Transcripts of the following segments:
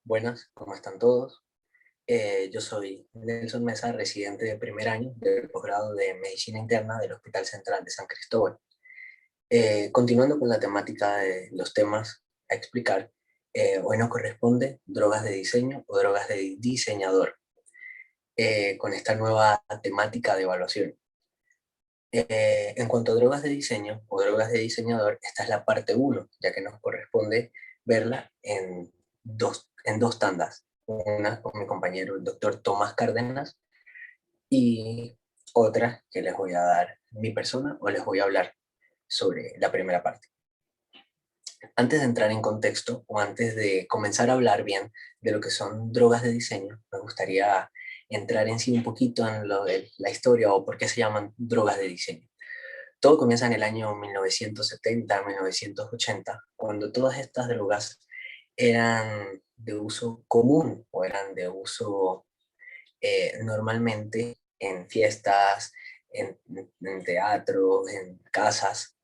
Buenas, ¿cómo están todos? Yo soy Nelson Mesa, residente de primer año del posgrado de Medicina Interna del Hospital Central de San Cristóbal. Continuando con la temática de los temas a explicar, hoy nos corresponde drogas de diseño o drogas de diseñador, con esta nueva temática de evaluación. En cuanto a drogas de diseño o drogas de diseñador, esta es la parte uno, ya que nos corresponde verla en dos tandas. Una con mi compañero, el doctor Tomás Cárdenas, y otra que les voy a dar mi persona o les voy a hablar sobre la primera parte. Antes de entrar en contexto o antes de comenzar a hablar bien de lo que son drogas de diseño, me gustaría entrar en sí un poquito en lo de la historia o por qué se llaman drogas de diseño. Todo comienza en el año 1970, 1980, cuando todas estas drogas eran de uso común o eran de uso normalmente en fiestas, en teatros, en casas.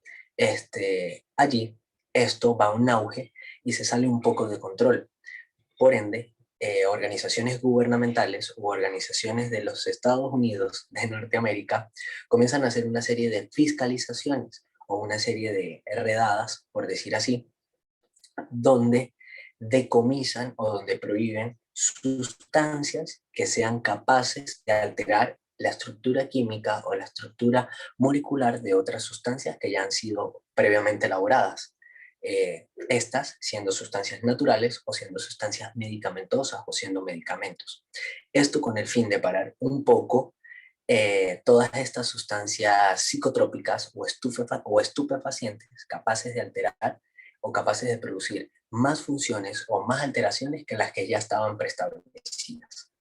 Allí esto va a un auge y se sale un poco de control. Por ende, organizaciones gubernamentales u organizaciones de los Estados Unidos de Norteamérica comienzan a hacer una serie de fiscalizaciones o una serie de redadas, por decir así, donde decomisan o donde prohíben sustancias que sean capaces de alterar la estructura química o la estructura molecular de otras sustancias que ya han sido previamente elaboradas. Estas siendo sustancias naturales o siendo sustancias medicamentosas o siendo medicamentos. Esto con el fin de parar un poco todas estas sustancias psicotrópicas o estupefacientes capaces de alterar o capaces de producir más funciones o más alteraciones que las que ya estaban preestablecidas.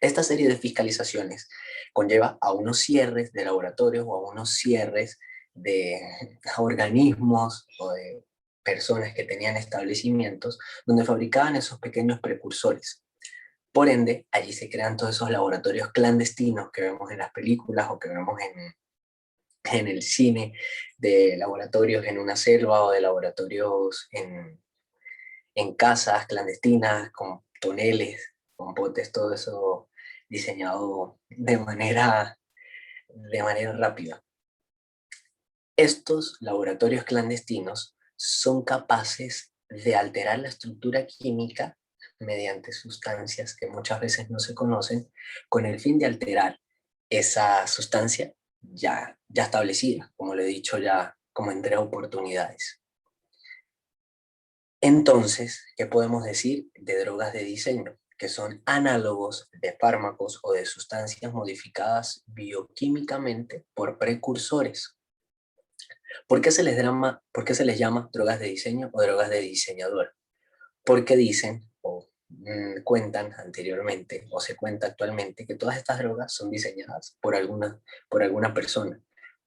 Esta serie de fiscalizaciones conlleva a unos cierres de laboratorios o a unos cierres de organismos o de personas que tenían establecimientos donde fabricaban esos pequeños precursores. Por ende, allí se crean todos esos laboratorios clandestinos que vemos en las películas o que vemos en el cine, de laboratorios en una selva o de laboratorios en casas clandestinas, con toneles, con botes, todo eso diseñado de manera rápida. Estos laboratorios clandestinos son capaces de alterar la estructura química mediante sustancias que muchas veces no se conocen, con el fin de alterar esa sustancia ya establecida, como lo he dicho ya como en 3 oportunidades. Entonces, ¿qué podemos decir de drogas de diseño? Que son análogos de fármacos o de sustancias modificadas bioquímicamente por precursores. ¿Por qué se les llama drogas de diseño o drogas de diseñador? Porque dicen o cuentan anteriormente o se cuenta actualmente que todas estas drogas son diseñadas por alguna persona.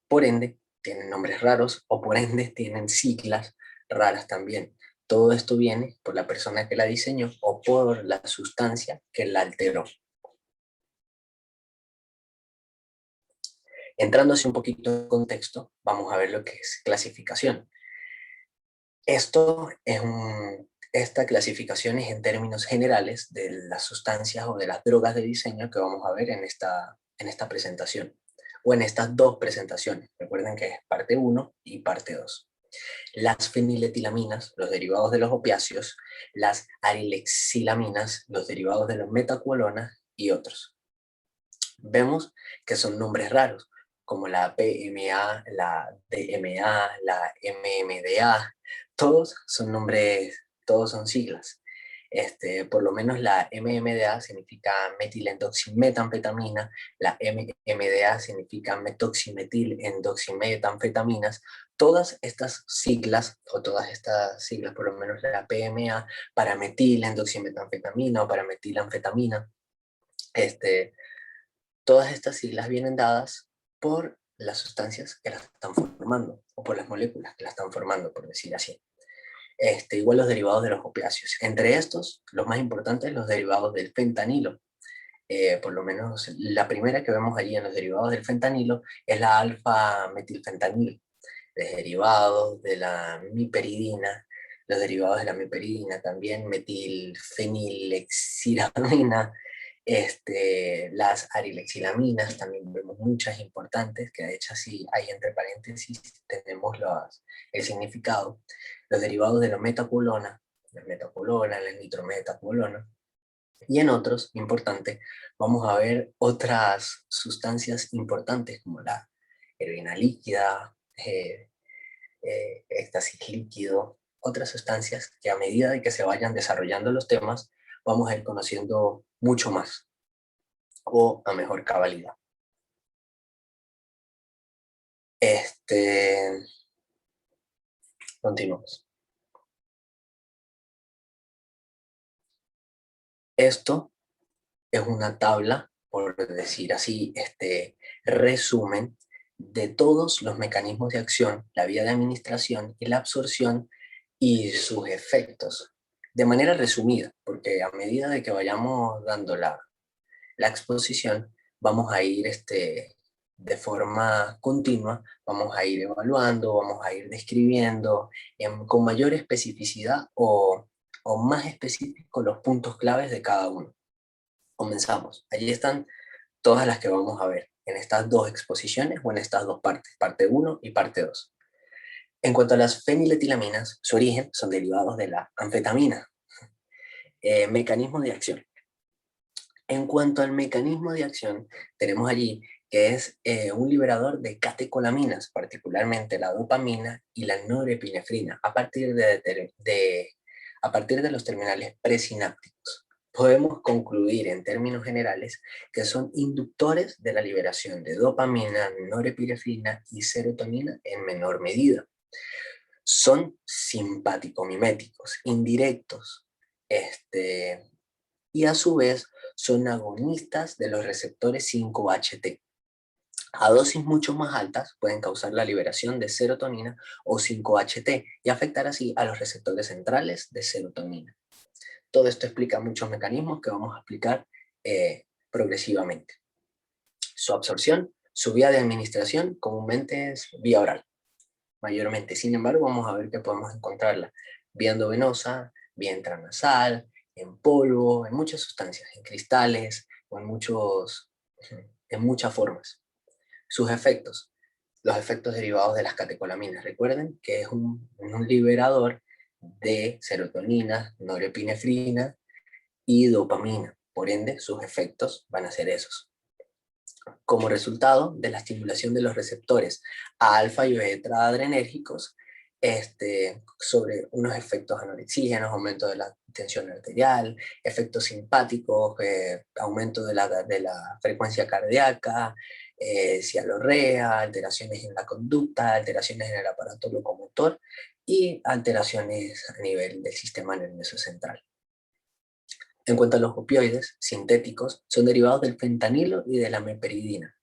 Por ende, tienen nombres raros o por ende tienen siglas raras también. Todo esto viene por la persona que la diseñó o por la sustancia que la alteró. Entrando así un poquito en contexto, vamos a ver lo que es clasificación. Esta clasificación es en términos generales de las sustancias o de las drogas de diseño que vamos a ver en esta presentación, o en estas dos presentaciones. Recuerden que es parte uno y parte 2. Las feniletilaminas, los derivados de los opiáceos, las arilexilaminas, los derivados de los metacuolonas y otros. Vemos que son nombres raros, como la PMA, la DMA, la MMDA, todos son nombres, todos son siglas. Por lo menos la MMDA significa metilendoximetanfetamina, la MMDA significa metoximetil-endoximetanfetaminas. Todas estas siglas, por lo menos la PMA, para metilendoximetanfetamina o para metilanfetamina, todas estas siglas vienen dadas por las sustancias que las están formando, o por las moléculas que las están formando, por decir así. Igual los derivados de los opiáceos. Entre estos, los más importantes, los derivados del fentanilo. Por lo menos la primera que vemos allí en los derivados del fentanilo es la alfa-metilfentanil, los derivados de la miperidina, los derivados de la meperidina también, metilfenilexilamina, las arilexilaminas, también vemos muchas importantes, que de hecho sí hay entre paréntesis, tenemos el significado, los derivados de la metacolona, la nitrometacolona, y en otros, importante, vamos a ver otras sustancias importantes como la heroína líquida, éxtasis líquido, otras sustancias que a medida de que se vayan desarrollando los temas, vamos a ir conociendo mucho más o a mejor cabalidad. Continuamos. Esto es una tabla, por decir así, resumen de todos los mecanismos de acción, la vía de administración y la absorción y sus efectos, de manera resumida, porque a medida de que vayamos dando la exposición, vamos a ir de forma continua, vamos a ir evaluando, vamos a ir describiendo con mayor especificidad o más específico los puntos claves de cada uno. Comenzamos. Allí están todas las que vamos a ver en estas dos exposiciones o en estas dos partes, parte 1 y parte 2. En cuanto a las feniletilaminas, su origen son derivados de la anfetamina. Mecanismo de acción. En cuanto al mecanismo de acción, tenemos allí que es un liberador de catecolaminas, particularmente la dopamina y la norepinefrina, a partir a partir de los terminales presinápticos. Podemos concluir en términos generales que son inductores de la liberación de dopamina, norepinefrina y serotonina en menor medida. Son simpático-miméticos, indirectos, y a su vez son agonistas de los receptores 5-HT. A dosis mucho más altas pueden causar la liberación de serotonina o 5-HT y afectar así a los receptores centrales de serotonina. Todo esto explica muchos mecanismos que vamos a explicar progresivamente. Su absorción, su vía de administración comúnmente es vía oral, mayormente. Sin embargo, vamos a ver que podemos encontrarla vía endovenosa, vía intranasal, en polvo, en muchas sustancias, en cristales o en muchas formas. Sus efectos, los efectos derivados de las catecolaminas. Recuerden que es un liberador de serotonina, norepinefrina y dopamina. Por ende, sus efectos van a ser esos. Como resultado de la estimulación de los receptores alfa y beta adrenérgicos, sobre unos efectos anorexígenos, aumento de la tensión arterial, efectos simpáticos, aumento de la frecuencia cardíaca, cialorrea, alteraciones en la conducta, alteraciones en el aparato locomotor y alteraciones a nivel del sistema nervioso central. En cuanto a los opioides sintéticos, son derivados del fentanilo y de la meperidina.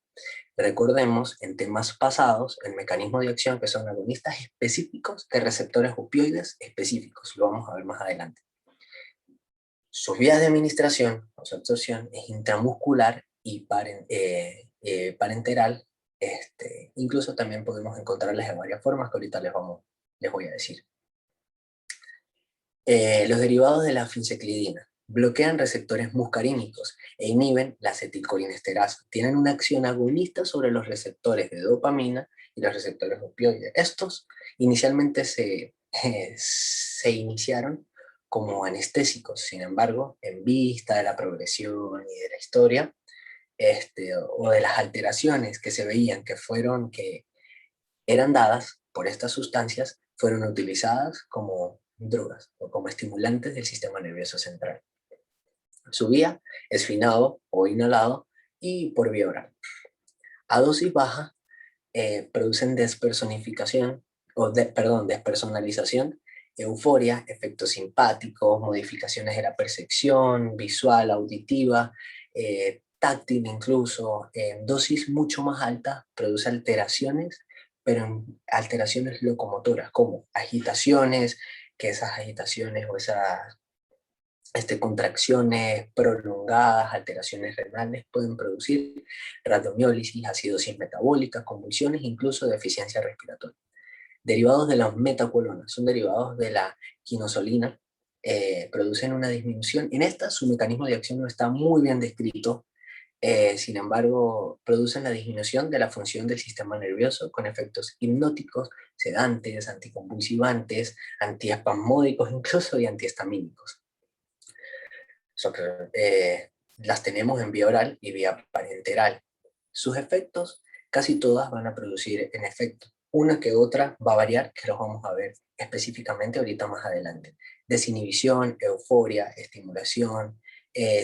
Recordemos en temas pasados el mecanismo de acción que son agonistas específicos de receptores opioides específicos. Lo vamos a ver más adelante. Sus vías de administración o su absorción es intramuscular y parenteral. Incluso también podemos encontrarlas de varias formas que ahorita les voy a decir. Los derivados de la finciclidina bloquean receptores muscarínicos e inhiben la acetilcolinesterasa. Tienen una acción agonista sobre los receptores de dopamina y los receptores opioides. Estos inicialmente se iniciaron como anestésicos, sin embargo, en vista de la progresión y de la historia, o de las alteraciones que se veían que eran dadas por estas sustancias, fueron utilizadas como drogas o como estimulantes del sistema nervioso central. Su vía es finado o inhalado y por vía oral. A dosis baja producen despersonificación, despersonalización, euforia, efectos simpáticos, modificaciones de la percepción visual, auditiva, táctil incluso. En dosis mucho más altas produce alteraciones, pero en alteraciones locomotoras, como agitaciones, que esas agitaciones o esas contracciones prolongadas, alteraciones renales, pueden producir radiomiólisis, acidosis metabólica, convulsiones, incluso deficiencia respiratoria. Derivados de la metacolona, son derivados de la quinosolina, producen una disminución. En esta su mecanismo de acción no está muy bien descrito, sin embargo, producen la disminución de la función del sistema nervioso con efectos hipnóticos, sedantes, anticonvulsivantes, antiespasmódicos incluso y antihistamínicos. So, las tenemos en vía oral y vía parenteral. Sus efectos, casi todas van a producir en efecto. Una que otra va a variar, que los vamos a ver específicamente ahorita más adelante. Desinhibición, euforia, estimulación,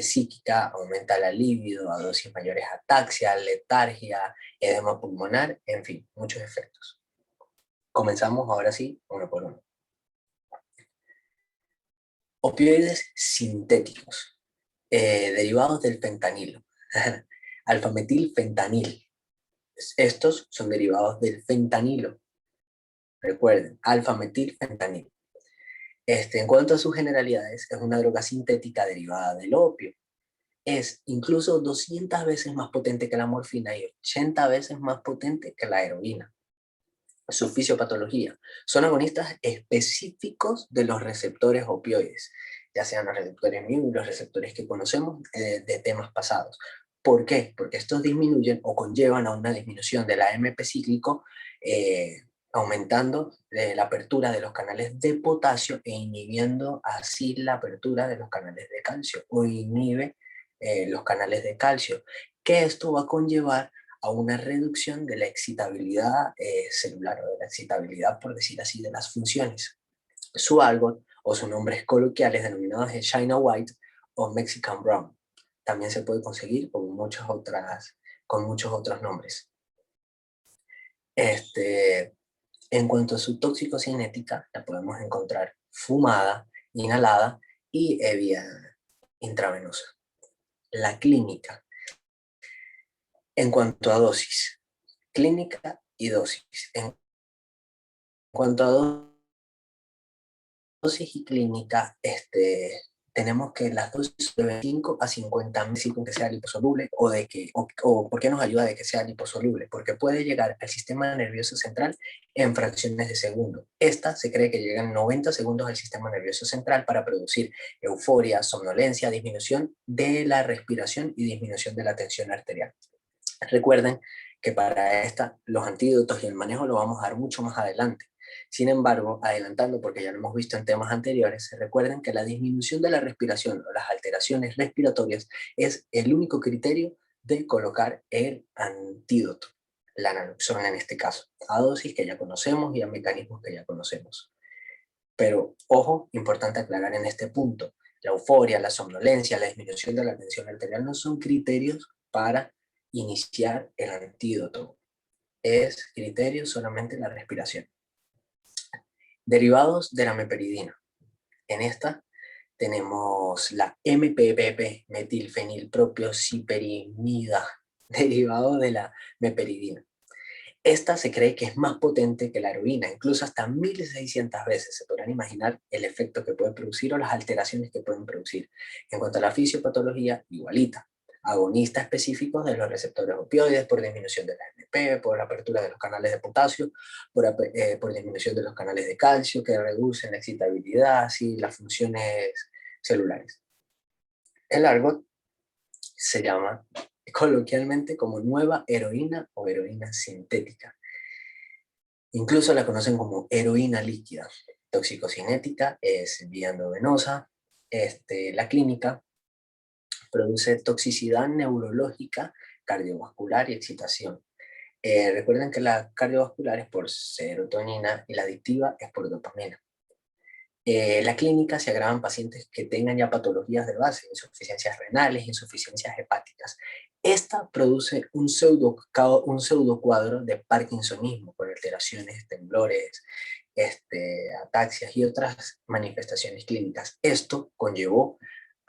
psíquica, aumenta la libido, a dosis mayores ataxia, letargia, edema pulmonar, en fin, muchos efectos. Comenzamos ahora sí, uno por uno. Opioides sintéticos, derivados del fentanilo. Alfametilfentanil. Estos son derivados del fentanilo. Recuerden, alfametilfentanil. En cuanto a sus generalidades, es una droga sintética derivada del opio. Es incluso 200 veces más potente que la morfina y 80 veces más potente que la heroína. Su fisiopatología. Son agonistas específicos de los receptores opioides, ya sean los receptores mu y los receptores que conocemos de temas pasados. ¿Por qué? Porque estos disminuyen o conllevan a una disminución del AMP cíclico, aumentando la apertura de los canales de potasio e inhibiendo así la apertura de los canales de calcio, o inhibe los canales de calcio, que esto va a conllevar a una reducción de la excitabilidad celular, o de la excitabilidad, por decir así, de las funciones. Su argot, o sus nombres coloquiales denominados de China White o Mexican Brown, también se puede conseguir con muchos otros nombres. En cuanto a su toxicocinética, la podemos encontrar fumada, inhalada y vía intravenosa. La clínica. En cuanto a dosis, clínica y dosis. En cuanto a dosis y clínica, tenemos que las dosis de 25 a 50 mg que sea liposoluble, o ¿por qué nos ayuda de que sea liposoluble? Porque puede llegar al sistema nervioso central en fracciones de segundo. Esta se cree que llega en 90 segundos al sistema nervioso central para producir euforia, somnolencia, disminución de la respiración y disminución de la tensión arterial. Recuerden que para esta los antídotos y el manejo lo vamos a dar mucho más adelante. Sin embargo, adelantando, porque ya lo hemos visto en temas anteriores, recuerden que la disminución de la respiración o las alteraciones respiratorias es el único criterio de colocar el antídoto, la naloxona en este caso, a dosis que ya conocemos y a mecanismos que ya conocemos. Pero, ojo, importante aclarar en este punto, la euforia, la somnolencia, la disminución de la tensión arterial no son criterios para iniciar el antídoto. Es criterio solamente la respiración. Derivados de la meperidina. En esta tenemos la MPPP, metilfenilpropiosiperidina, derivado de la meperidina. Esta se cree que es más potente que la heroína, incluso hasta 1600 veces. Se podrán imaginar el efecto que puede producir o las alteraciones que pueden producir. En cuanto a la fisiopatología, igualita. Agonistas específicos de los receptores opioides por disminución de la AMP, por apertura de los canales de potasio, por disminución de los canales de calcio, que reducen la excitabilidad y las funciones celulares. El argot se llama coloquialmente como nueva heroína o heroína sintética. Incluso la conocen como heroína líquida. Toxicocinética es vía endovenosa. La clínica produce toxicidad neurológica, cardiovascular y excitación. Recuerden que la cardiovascular es por serotonina y la adictiva es por dopamina. La clínica se agrava en pacientes que tengan ya patologías de base, insuficiencias renales, insuficiencias hepáticas. Esta produce un pseudo cuadro de parkinsonismo con alteraciones, temblores, ataxias y otras manifestaciones clínicas. Esto conllevó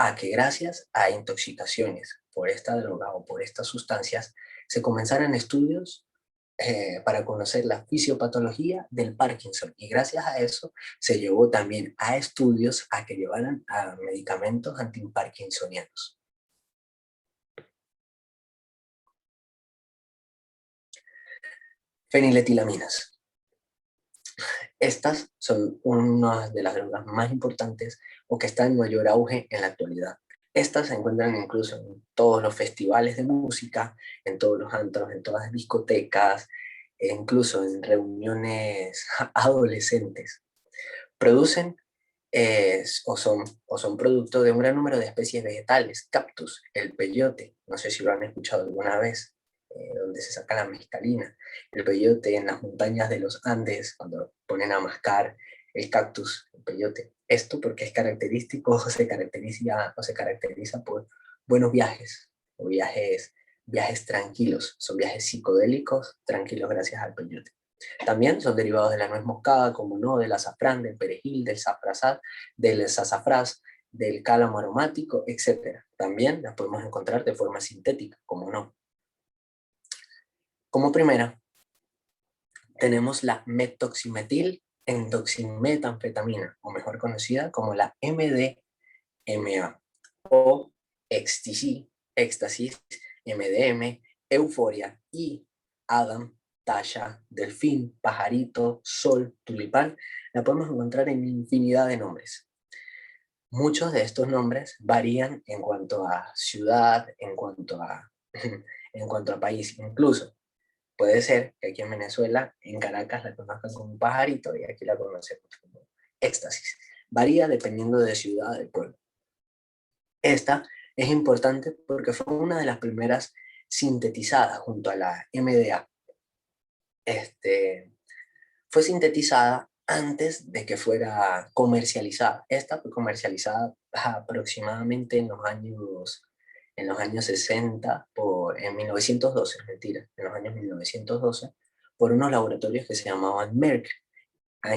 a que gracias a intoxicaciones por esta droga o por estas sustancias se comenzaran estudios para conocer la fisiopatología del Parkinson, y gracias a eso se llevó también a estudios a que llevaran a medicamentos antiparkinsonianos. Feniletilaminas. Estas son una de las drogas más importantes o que están en mayor auge en la actualidad. Estas se encuentran incluso en todos los festivales de música, en todos los antros, en todas las discotecas, e incluso en reuniones adolescentes. Producen o son producto de un gran número de especies vegetales, cactus, el peyote, no sé si lo han escuchado alguna vez, donde se saca la mescalina, el peyote en las montañas de los Andes, cuando ponen a mascar el cactus, el peyote. Esto porque es característico, o se caracteriza por buenos viajes, o viajes tranquilos, son viajes psicodélicos tranquilos gracias al peyote. También son derivados de la nuez moscada, como no, del azafrán, del perejil, del sasafrás, del cálamo aromático, etc. También las podemos encontrar de forma sintética, como no. Como primera, tenemos la metoximetil endoximetanfetamina, o mejor conocida como la MDMA, o éxtasis, MDM, euforia y Adam, Tasha, Delfín, Pajarito, Sol, Tulipán, la podemos encontrar en infinidad de nombres. Muchos de estos nombres varían en cuanto a ciudad, en cuanto a país. Incluso puede ser que aquí en Venezuela, en Caracas, la conozcan como Pajarito y aquí la conocemos como éxtasis. Varía dependiendo de ciudad del pueblo. Esta es importante porque fue una de las primeras sintetizadas junto a la MDA. Fue sintetizada antes de que fuera comercializada. Esta fue comercializada aproximadamente en los años 60, en 1912, mentira, en los años 1912, por unos laboratorios que se llamaban Merck.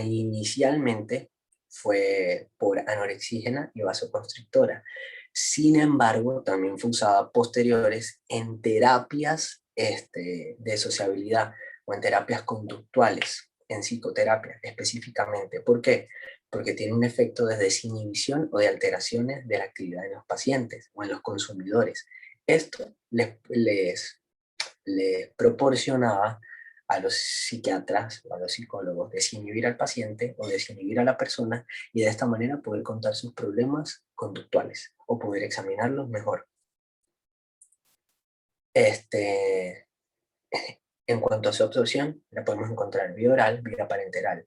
Inicialmente fue por anorexígena y vasoconstrictora. Sin embargo, también fue usada posteriores en terapias de sociabilidad o en terapias conductuales, en psicoterapia específicamente. ¿Por qué? Porque tiene un efecto de desinhibición o de alteraciones de la actividad en los pacientes o en los consumidores. Esto les proporcionaba a los psiquiatras o a los psicólogos desinhibir al paciente o desinhibir a la persona y de esta manera poder contar sus problemas conductuales o poder examinarlos mejor. Este, en cuanto a su absorción, la podemos encontrar vía oral, vía parenteral.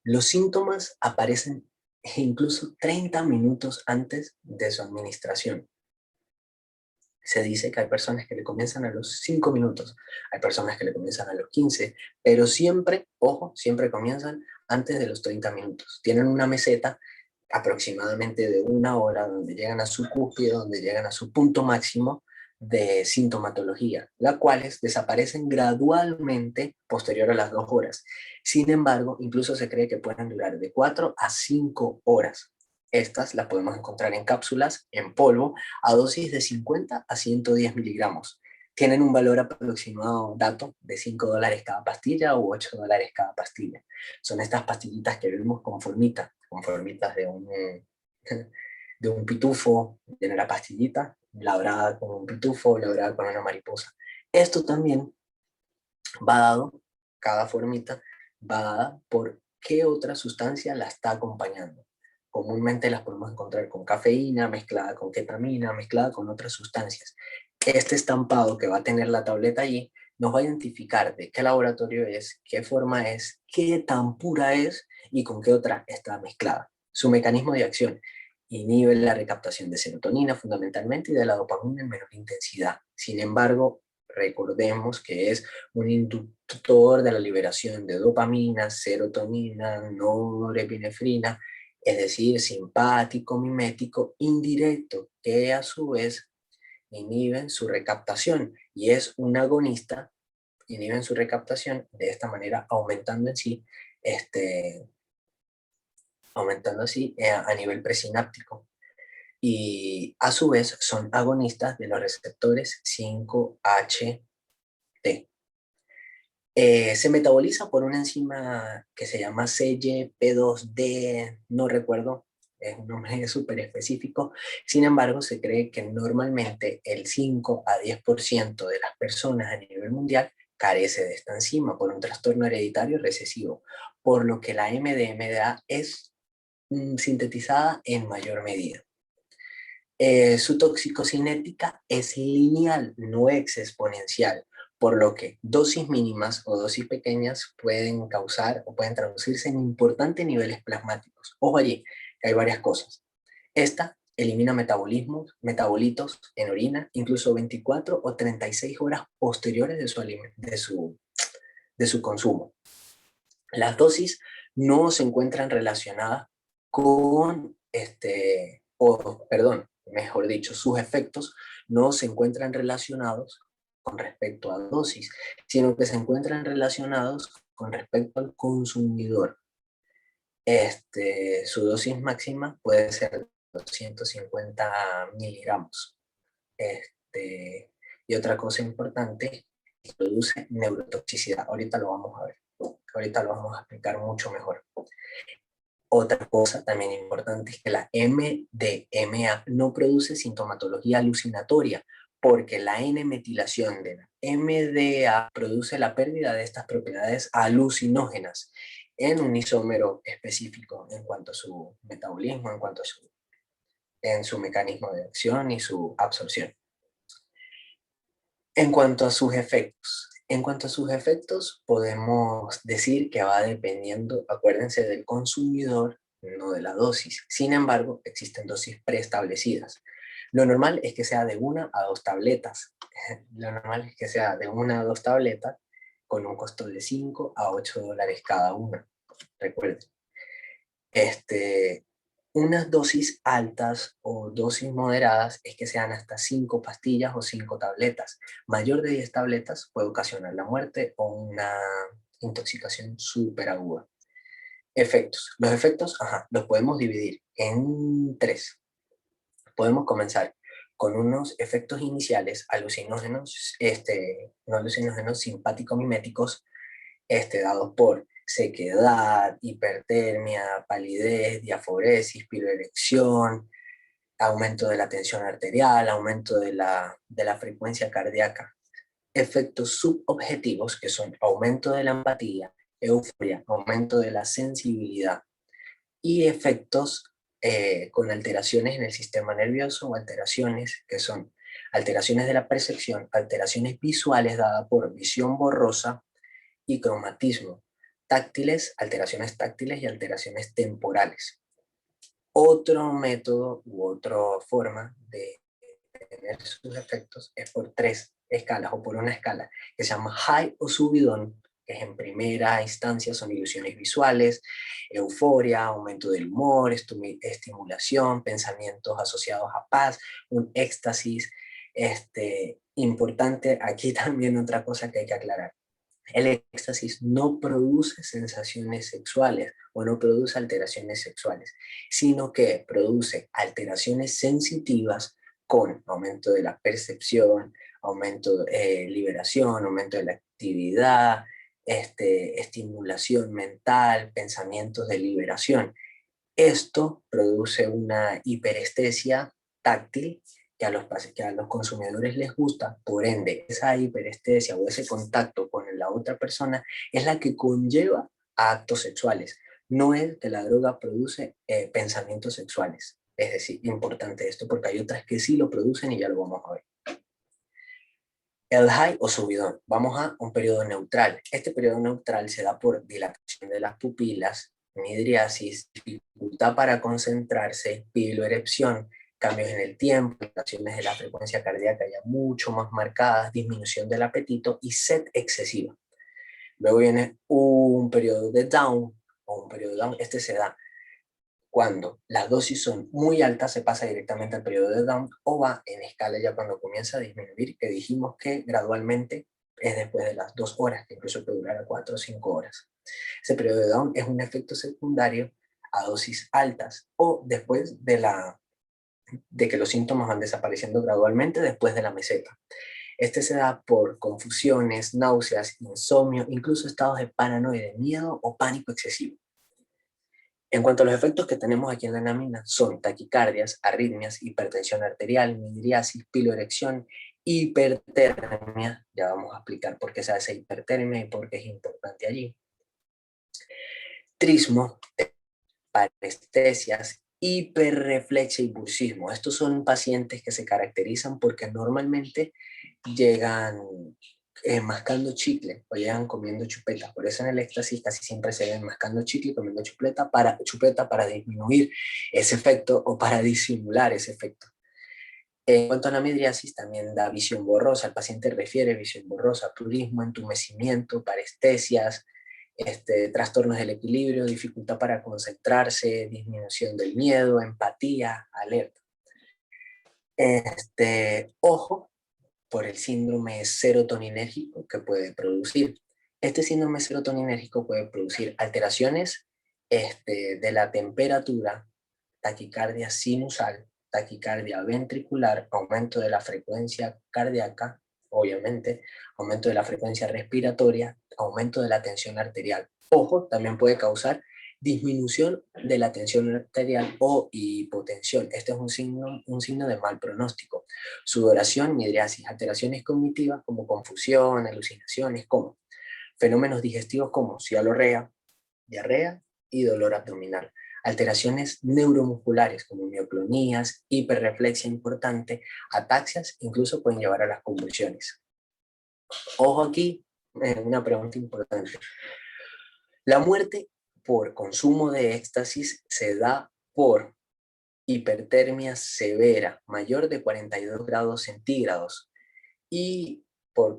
Los síntomas aparecen incluso 30 minutos antes de su administración. Se dice que hay personas que le comienzan a los 5 minutos, hay personas que le comienzan a los 15, pero siempre, ojo, siempre comienzan antes de los 30 minutos. Tienen una meseta aproximadamente de 1 hora donde llegan a su cúspide, donde llegan a su punto máximo de sintomatología, las cuales desaparecen gradualmente posterior a las 2 horas. Sin embargo, incluso se cree que pueden durar de 4 a 5 horas. Estas las podemos encontrar en cápsulas, en polvo, a dosis de 50 a 110 miligramos. Tienen un valor aproximado, dato, de $5 cada pastilla o $8 cada pastilla. Son estas pastillitas que vemos con formitas de un pitufo, tiene la pastillita, labrada con un pitufo, labrada con una mariposa. Esto también va dado, cada formita va dada por qué otra sustancia la está acompañando. Comúnmente las podemos encontrar con cafeína, mezclada con ketamina, mezclada con otras sustancias. Este estampado que va a tener la tableta allí nos va a identificar de qué laboratorio es, qué forma es, qué tan pura es y con qué otra está mezclada. Su mecanismo de acción inhibe la recaptación de serotonina fundamentalmente y de la dopamina en menor intensidad. Sin embargo, recordemos que es un inductor de la liberación de dopamina, serotonina, norepinefrina, es decir, simpático, mimético, indirecto, que a su vez inhiben su recaptación y es un agonista, inhiben su recaptación de esta manera aumentando así a nivel presináptico y a su vez son agonistas de los receptores 5-HT. Se metaboliza por una enzima que se llama CYP2D, no recuerdo, es un nombre súper específico. Sin embargo, se cree que normalmente el 5 a 10% de las personas a nivel mundial carece de esta enzima por un trastorno hereditario recesivo. por lo que la MDMA es sintetizada en mayor medida. Su toxicocinética es lineal, no es exponencial, por lo que dosis mínimas o dosis pequeñas pueden causar o pueden traducirse en importantes niveles plasmáticos. Ojo allí, que hay varias cosas. Esta elimina metabolitos en orina, incluso 24 o 36 horas posteriores de su consumo. Las dosis no se encuentran relacionadas con, perdón, mejor dicho, sus efectos no se encuentran relacionados con respecto a dosis, sino que se encuentran relacionados con respecto al consumidor. Su dosis máxima puede ser 250 miligramos. Y otra cosa importante, produce neurotoxicidad. Ahorita lo vamos a ver. Ahorita lo vamos a explicar mucho mejor. Otra cosa también importante es que la MDMA no produce sintomatología alucinatoria, porque la N-metilación de la MDA produce la pérdida de estas propiedades alucinógenas en un isómero específico en cuanto a su metabolismo, en su mecanismo de acción y su absorción. En cuanto a sus efectos, podemos decir que va dependiendo, acuérdense, del consumidor, no de la dosis. Sin embargo, existen dosis preestablecidas. Lo normal es que sea de 1 a 2 tabletas. Lo normal es que sea de 1 a 2 tabletas con un costo de $5 a $8 cada una. Recuerden. Unas dosis altas o dosis moderadas es que sean hasta 5 pastillas o 5 tabletas. Mayor de 10 tabletas puede ocasionar la muerte o una intoxicación súper aguda. Efectos. Los efectos, los podemos dividir en 3. Podemos comenzar con unos efectos iniciales alucinógenos, no alucinógenos, simpático-miméticos, dados por sequedad, hipertermia, palidez, diaforesis, piroerección, aumento de la tensión arterial, aumento de la frecuencia cardíaca. Efectos subobjetivos, que son aumento de la empatía, euforia, aumento de la sensibilidad, y efectos con alteraciones en el sistema nervioso o alteraciones que son alteraciones de la percepción, alteraciones visuales dadas por visión borrosa, y cromatismo, alteraciones táctiles y alteraciones temporales. Otro método u otra forma de tener sus efectos es por 3 escalas o por una escala que se llama high o subidón, que es en primera instancia son ilusiones visuales, euforia, aumento del humor, estimulación, pensamientos asociados a paz, un éxtasis. Importante aquí también otra cosa que hay que aclarar. El éxtasis no produce sensaciones sexuales o no produce alteraciones sexuales, sino que produce alteraciones sensitivas con aumento de la percepción, aumento de liberación, aumento de la actividad, estimulación mental, pensamientos de liberación. Esto produce una hiperestesia táctil que a los consumidores les gusta, por ende, esa hiperestesia o ese contacto con la otra persona es la que conlleva a actos sexuales. No es que la droga produce pensamientos sexuales. Es decir, importante esto porque hay otras que sí lo producen y ya lo vamos a ver. El high o subidón. Vamos a un periodo neutral. Este periodo neutral se da por dilatación de las pupilas, midriasis, dificultad para concentrarse, piloerupción, cambios en el tiempo, alteraciones de la frecuencia cardíaca ya mucho más marcadas, disminución del apetito y sed excesiva. Luego viene un periodo de down, o un periodo de down. Este se da cuando las dosis son muy altas, se pasa directamente al periodo de down, o va en escala ya cuando comienza a disminuir, que dijimos que gradualmente es después de las 2 horas, que incluso puede durar a 4 o 5 horas. Ese periodo de down es un efecto secundario a dosis altas o después de que los síntomas van desapareciendo gradualmente después de la meseta. Este se da por confusiones, náuseas, insomnio, incluso estados de paranoia, de miedo o pánico excesivo. En cuanto a los efectos que tenemos aquí en la anamina, son taquicardias, arritmias, hipertensión arterial, midriasis, piloerección, hipertermia. Ya vamos a explicar por qué se hace hipertermia y por qué es importante allí. trismo, parestesias, hiperreflexia y bruxismo. Estos son pacientes que se caracterizan porque normalmente llegan mascando chicle o llegan comiendo chupeta. Por eso en el éxtasis casi siempre se ven mascando chicle y comiendo chupeta para disminuir ese efecto o para disimular ese efecto. En cuanto a la midriasis, también da visión borrosa. El paciente refiere visión borrosa, purismo, entumecimiento, parestesias, trastornos del equilibrio, dificultad para concentrarse, disminución del miedo, empatía, alerta. Ojo por el síndrome serotoninérgico que puede producir. Este síndrome serotoninérgico puede producir alteraciones de la temperatura, taquicardia sinusal, taquicardia ventricular, aumento de la frecuencia cardíaca, obviamente, aumento de la frecuencia respiratoria, aumento de la tensión arterial. Ojo, también puede causar disminución de la tensión arterial o hipotensión. Este es un signo de mal pronóstico. Sudoración, midriasis, alteraciones cognitivas como confusión, alucinaciones, como fenómenos digestivos como cialorrea, diarrea y dolor abdominal. Alteraciones neuromusculares como mioclonías, hiperreflexia importante, ataxias, incluso pueden llevar a las convulsiones. Ojo aquí, una pregunta importante. La muerte por consumo de éxtasis se da por hipertermia severa, mayor de 42 grados centígrados, y por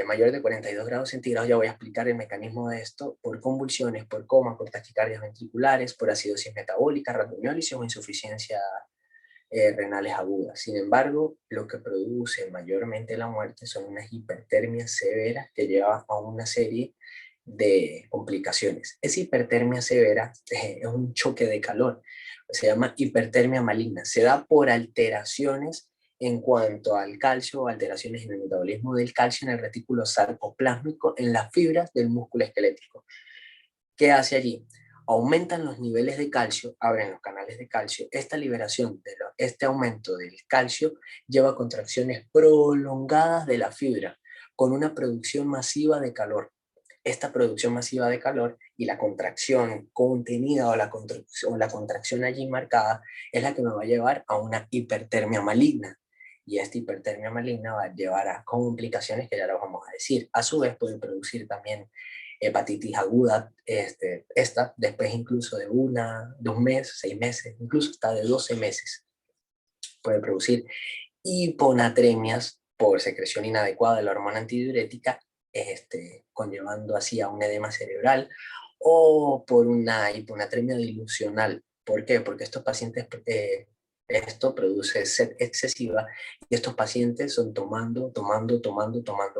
mayor de 42 grados centígrados, ya voy a explicar el mecanismo de esto, por convulsiones, por coma, por taquicardias ventriculares, por acidosis metabólica, rhabdomiólisis o insuficiencia renales agudas. Sin embargo, lo que produce mayormente la muerte son unas hipertermias severas que llevan a una serie de complicaciones. Esa hipertermia severa es un choque de calor, se llama hipertermia maligna, se da por alteraciones en cuanto al calcio, alteraciones en el metabolismo del calcio en el retículo sarcoplásmico, en las fibras del músculo esquelético. ¿Qué hace allí? Aumentan los niveles de calcio, abren los canales de calcio. Esta liberación, este aumento del calcio lleva a contracciones prolongadas de la fibra, con una producción masiva de calor. Esta producción masiva de calor y la contracción contenida o la contracción allí marcada es la que me va a llevar a una hipertermia maligna. Y esta hipertermia maligna va a llevar a complicaciones que ya lo vamos a decir. A su vez puede producir también hepatitis aguda, esta después incluso de un mes, 6 meses, incluso hasta de 12 meses. Puede producir hiponatremias por secreción inadecuada de la hormona antidiurética, conllevando así a un edema cerebral, o por una hiponatremia dilucional. ¿Por qué? Porque estos pacientes, esto produce sed excesiva y estos pacientes son tomando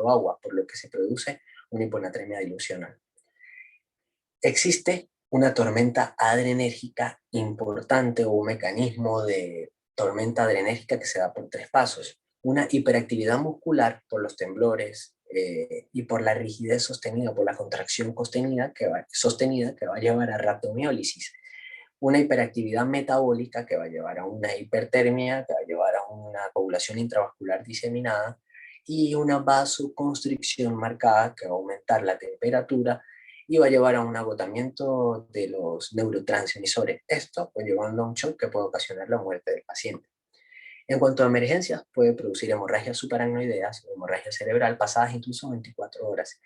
agua, por lo que se produce una hiponatremia dilucional. Existe una tormenta adrenérgica importante o un mecanismo de tormenta adrenérgica que se da por 3 pasos. Una hiperactividad muscular por los temblores y por la rigidez sostenida, por la contracción sostenida que va a llevar a rhabdomiólisis. Una hiperactividad metabólica que va a llevar a una hipertermia, que va a llevar a una coagulación intravascular diseminada, y una vasoconstricción marcada que va a aumentar la temperatura y va a llevar a un agotamiento de los neurotransmisores. Esto pues llevando a un shock que puede ocasionar la muerte del paciente. En cuanto a emergencias, puede producir hemorragias subaracnoideas o hemorragia cerebral pasadas incluso 24 horas.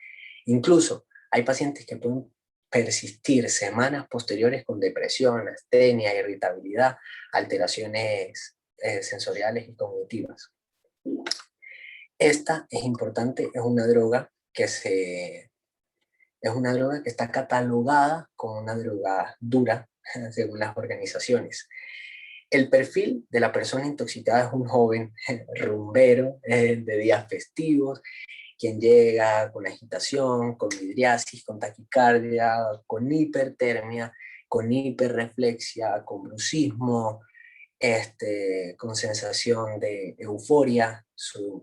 Incluso hay pacientes que pueden persistir semanas posteriores con depresión, astenia, irritabilidad, alteraciones sensoriales y cognitivas. Esta es importante, es una droga que está catalogada como una droga dura según las organizaciones. El perfil de la persona intoxicada es un joven rumbero de días festivos, quien llega con agitación, con midriasis, con taquicardia, con hipertermia, con hiperreflexia, con bruxismo, con sensación de euforia,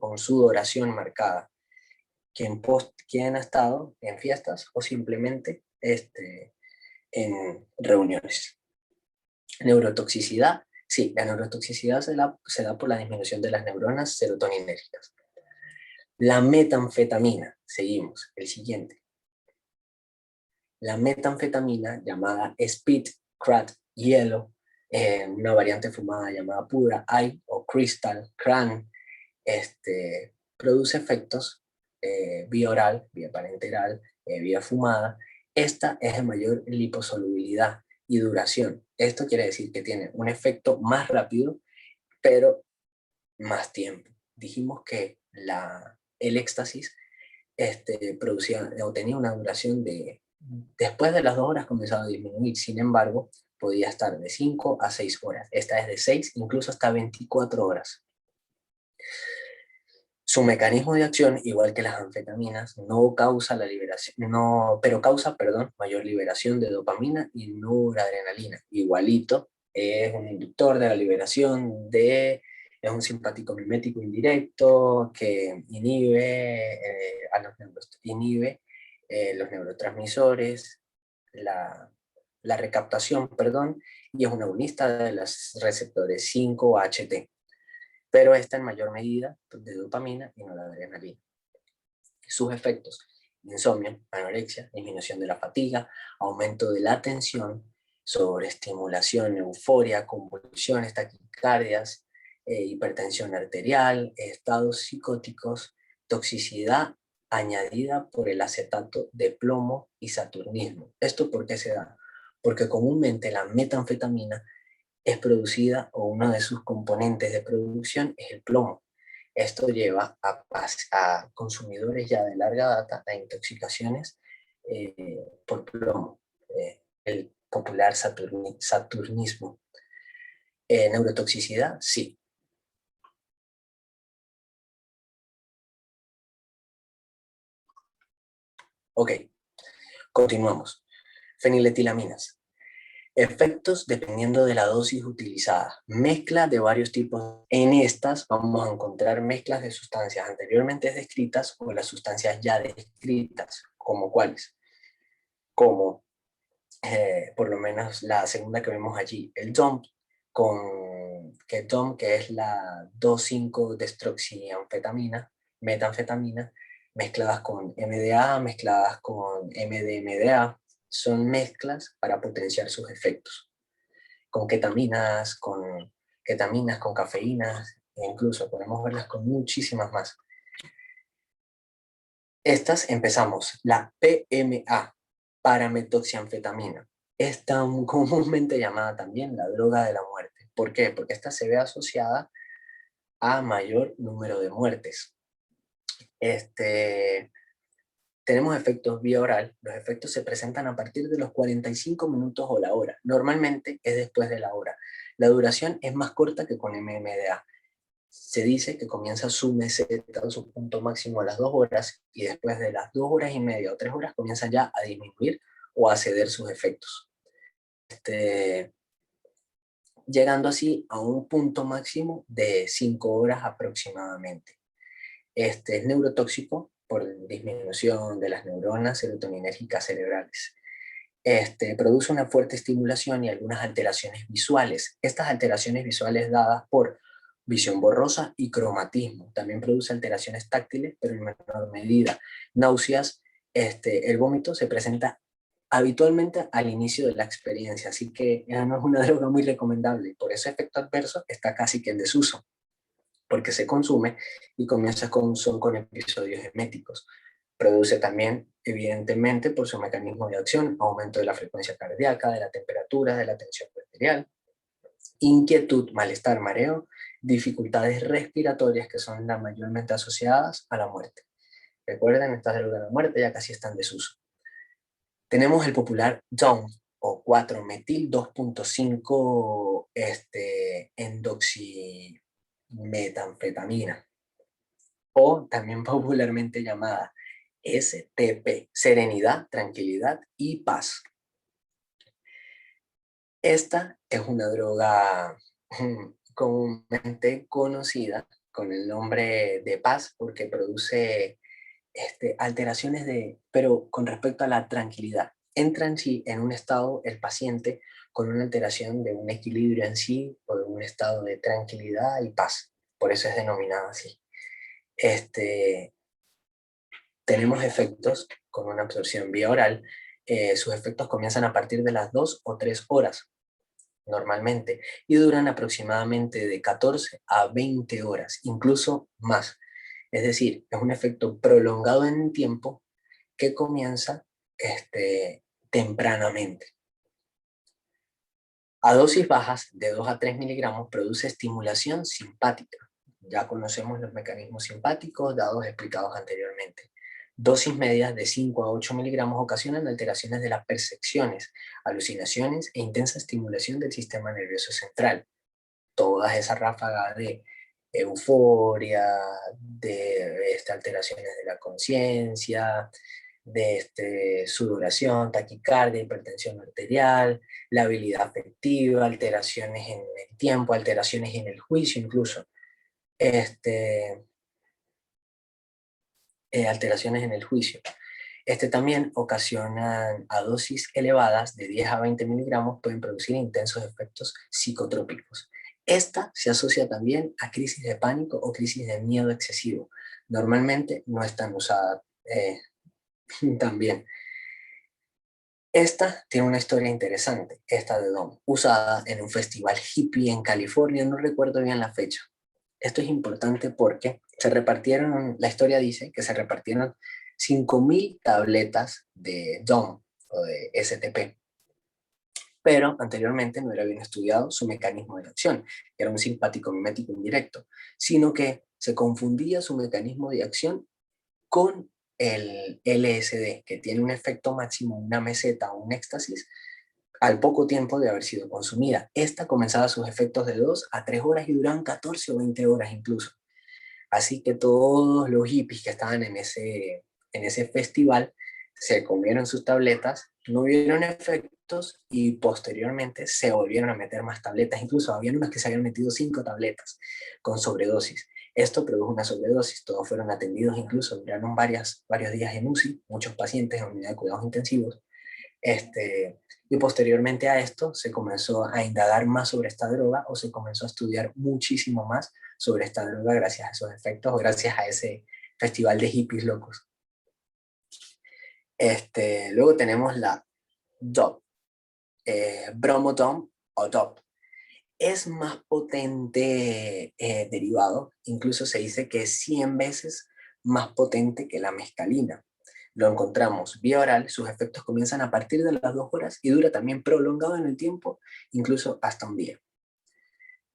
con sudoración marcada. Quien ha estado en fiestas o simplemente en reuniones. Neurotoxicidad. Sí, la neurotoxicidad se da por la disminución de las neuronas serotoninérgicas. La metanfetamina, seguimos, el siguiente. La metanfetamina, llamada speed, crack, hielo, una variante fumada llamada pura, I o crystal, cran, produce efectos vía oral, vía parenteral, vía fumada. Esta es de mayor liposolubilidad y duración. Esto quiere decir que tiene un efecto más rápido, pero más tiempo. Dijimos que el éxtasis producía o tenía una duración de, después de las 2 horas comenzaba a disminuir, sin embargo, podía estar de 5 a 6 horas. Esta es de 6, incluso hasta 24 horas. Su mecanismo de acción, igual que las anfetaminas, no causa la liberación, no, pero causa, perdón, mayor liberación de dopamina y noradrenalina. Igualito, es un inductor de la liberación es un simpático mimético indirecto que inhibe los neurotransmisores, la, la recaptación, perdón, y es un agonista de los receptores 5-HT, pero esta en mayor medida de dopamina y no la adrenalina. Sus efectos: insomnio, anorexia, disminución de la fatiga, aumento de la atención, sobreestimulación, euforia, convulsiones, taquicardias, hipertensión arterial, estados psicóticos, toxicidad añadida por el acetato de plomo y saturnismo. ¿Esto por qué se da? Porque comúnmente la metanfetamina es producida, o uno de sus componentes de producción es el plomo. Esto lleva a consumidores ya de larga data a intoxicaciones por plomo, el popular saturnismo. Neurotoxicidad, sí. Ok, continuamos. Feniletilaminas. Efectos dependiendo de la dosis utilizada. Mezcla de varios tipos. En estas vamos a encontrar mezclas de sustancias anteriormente descritas o las sustancias ya descritas. ¿Como cuáles? Como por lo menos la segunda que vemos allí, el DOMP, que es la 2,5-destroxianfetamina, metanfetamina, mezcladas con MDA, mezcladas con MDMDA, son mezclas para potenciar sus efectos, con ketaminas, con cafeínas, e incluso podemos verlas con muchísimas más. Estas empezamos, la PMA, parametoxianfetamina. Es tan comúnmente llamada también la droga de la muerte. ¿Por qué? Porque esta se ve asociada a mayor número de muertes. Tenemos efectos vía oral. Los efectos se presentan a partir de los 45 minutos o la hora. Normalmente es después de la hora. La duración es más corta que con MMDA. Se dice que comienza su meseta, su punto máximo a las 2 horas, y después de las 2 horas y media o 3 horas comienza ya a disminuir o a ceder sus efectos, llegando así a un punto máximo de 5 horas aproximadamente. Es neurotóxico por disminución de las neuronas serotoninérgicas cerebrales. Produce una fuerte estimulación y algunas alteraciones visuales. Estas alteraciones visuales dadas por visión borrosa y cromatismo. También produce alteraciones táctiles, pero en menor medida. Náuseas, el vómito se presenta habitualmente al inicio de la experiencia, así que no es una droga muy recomendable. Por ese efecto adverso está casi que en desuso, porque se consume y comienza con episodios eméticos. Produce también, evidentemente, por su mecanismo de acción, aumento de la frecuencia cardíaca, de la temperatura, de la tensión arterial, inquietud, malestar, mareo, dificultades respiratorias que son las mayormente asociadas a la muerte. Recuerden, estas drogas de la muerte ya casi están en desuso. Tenemos el popular DOM, o 4-metil 2,5 endoximetanfetamina, o también popularmente llamada STP, serenidad, tranquilidad y paz. Esta es una droga comúnmente conocida con el nombre de paz porque produce alteraciones pero con respecto a la tranquilidad. Entra en sí en un estado el paciente con una alteración de un equilibrio en sí o de un estado de tranquilidad y paz. Por eso es denominado así. Tenemos efectos con una absorción vía oral sus efectos comienzan a partir de las 2 o 3 horas normalmente y duran aproximadamente de 14 a 20 horas, incluso más. Es decir, es un efecto prolongado en el tiempo que comienza tempranamente. A dosis bajas de 2 a 3 miligramos produce estimulación simpática. Ya conocemos los mecanismos simpáticos dados explicados anteriormente. Dosis medias de 5 a 8 miligramos ocasionan alteraciones de las percepciones, alucinaciones e intensa estimulación del sistema nervioso central. Todas esas ráfagas de euforia, de alteraciones de la conciencia, de sudoración, taquicardia, hipertensión arterial, la habilidad afectiva, alteraciones en el tiempo, alteraciones en el juicio incluso, este, alteraciones en el juicio. También ocasionan a dosis elevadas de 10 a 20 miligramos, pueden producir intensos efectos psicotrópicos. Esta se asocia también a crisis de pánico o crisis de miedo excesivo. Normalmente no están usadas también. Esta tiene una historia interesante, esta de Dom, usada en un festival hippie en California, no recuerdo bien la fecha. Esto es importante porque se repartieron, la historia dice que se repartieron 5.000 tabletas de DOM o de STP, pero anteriormente no era bien estudiado su mecanismo de acción, era un simpático mimético indirecto, sino que se confundía su mecanismo de acción con el LSD, que tiene un efecto máximo, una meseta o un éxtasis, al poco tiempo de haber sido consumida. Esta comenzaba sus efectos de 2 a 3 horas y duraban 14 o 20 horas incluso. Así que todos los hippies que estaban en ese festival se comieron sus tabletas, no vieron efectos y posteriormente se volvieron a meter más tabletas. Incluso habían unas que se habían metido 5 tabletas con sobredosis. Esto produjo una sobredosis, todos fueron atendidos, incluso duraron varios días en UCI, muchos pacientes en unidad de cuidados intensivos. Y posteriormente a esto se comenzó a indagar más sobre esta droga o se comenzó a estudiar muchísimo más sobre esta droga gracias a esos efectos o gracias a ese festival de hippies locos. Luego tenemos la DOP, Bromodom o DOP. Es más potente derivado, incluso se dice que es 100 veces más potente que la mescalina. Lo encontramos vía oral, sus efectos comienzan a partir de las 2 horas y dura también prolongado en el tiempo, incluso hasta un día.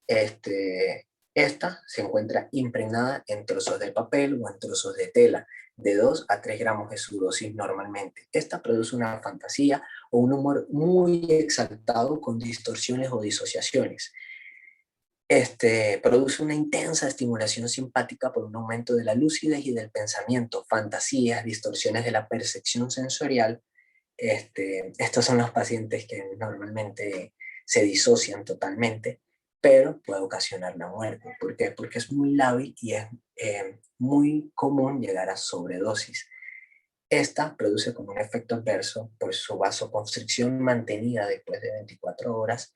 Esta se encuentra impregnada en trozos de papel o en trozos de tela, de 2 a 3 gramos de su dosis normalmente. Esta produce una fantasía o un humor muy exaltado con distorsiones o disociaciones. Produce una intensa estimulación simpática por un aumento de la lucidez y del pensamiento, fantasías, distorsiones de la percepción sensorial. Estos son los pacientes que normalmente se disocian totalmente, pero puede ocasionar la muerte. ¿Por qué? Porque es muy lábil y es muy común llegar a sobredosis. Esta produce como un efecto adverso por su vasoconstricción mantenida después de 24 horas,